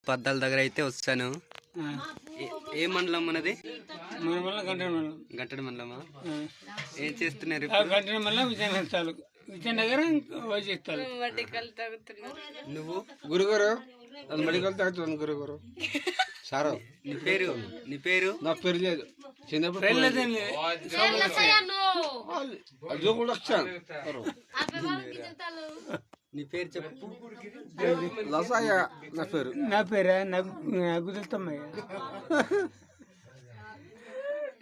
పద్దాల దగ్గర అయితే వచ్చాను. ఏ మండలం మనది? గంటడి మండలమా? ఏం చేస్తున్నారు? నువ్వు? గురుగారు మెడికల్ తాగుతున్నాను గురుగారు. సారు నీ పేరు? నా పేరు లేదు. చిన్నప్పుడు నీ పేరు చెప్పు. లసాయ నా పేరు. పేరా నాకు తెలుస్తామయ్యా.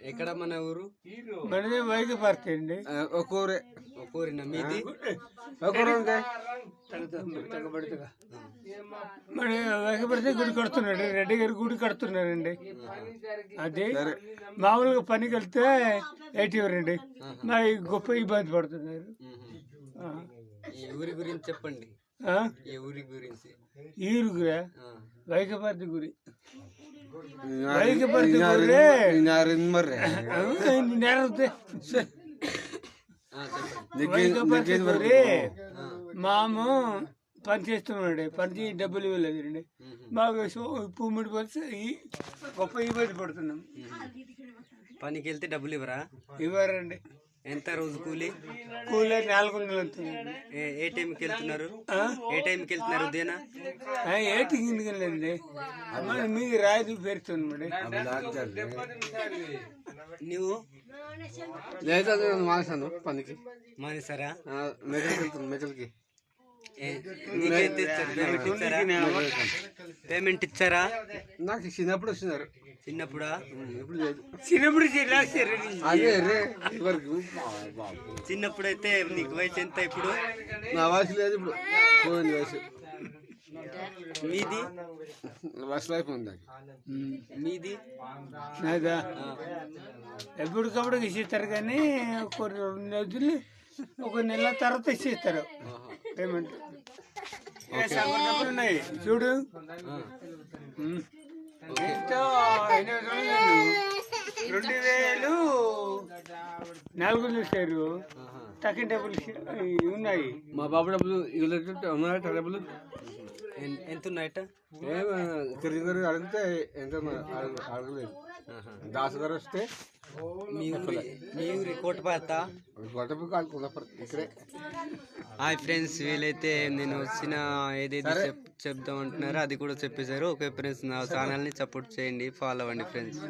ఎక్కడ మన ఊరు? మనది వైద్యపార్తి అండి. ఒకూరినా మీది? మన వైద్యపడితే గుడి కడుతున్నాడు, రెడ్డి గారి గుడి కడుతున్నారండి. అది మామూలుగా పనికి వెళ్తే 80 రండి. మా గొప్ప ఇబ్బంది పడుతున్నారు. ఈ ఊరి గురించి చెప్పండి. ఈ ఊరి గురించి. ఈ ఊరిగా వైద్యపార్తి గురి. మాము పని చేస్తున్నాడు, పనికి డబ్బులు ఇవ్వలేదండి. బాగా పుమ్మిడి పడితే గొప్ప ఇబ్బంది పడుతున్నాం. పనికి వెళ్తే డబ్బులు ఇవ్వరండి. ఎంత రోజు కూలీ? 400 అవుతుంది. ఏ టైంకి వెళ్తున్నారు? ఉదయన 8కి వెళ్ళండి. మీకు రాజు పెడుతుంది. నువ్వు? లేదు మానేశాను పనికి. మానేసారా? మెకల్కి పేమెంట్ ఇచ్చారా? నాకు చిన్నప్పుడు వచ్చినారు. చిన్నప్పుడా? చిన్నప్పుడు అయితే నీకు వయసు ఎంత ఇప్పుడు? నా వయసు లేదు ఇప్పుడు, పోయింది వయసు. మీది? వయసు అయిపోయింది. మీది? నాదా ఎప్పటికప్పుడు ఇచ్చిస్తారు, కానీ కొన్ని రోజులు ఒక నెల తర్వాత ఇచ్చిస్తారు పేమెంట్. ఉన్నాయి చూడు. 2004 చూసారు. తక్కువ డబ్బులు ఉన్నాయి. మా బాబు డబ్బులు ఉన్నాయట. డబ్బులు ఎంత ఉన్నాయట? తిరిగి అడిగితే ఎంత అడగలేదు. దాసు గారు వస్తే మీ ఊరి కోటపాత ఇక్కడే. హాయ్ ఫ్రెండ్స్, వీలైతే నేను వచ్చిన ఏదైతే చెప్దాం అంటున్నారో అది కూడా చెప్పేశారు. ఓకే ఫ్రెండ్స్, నా ఛానల్ని సపోర్ట్ చేయండి, ఫాలో అవ్వండి ఫ్రెండ్స్.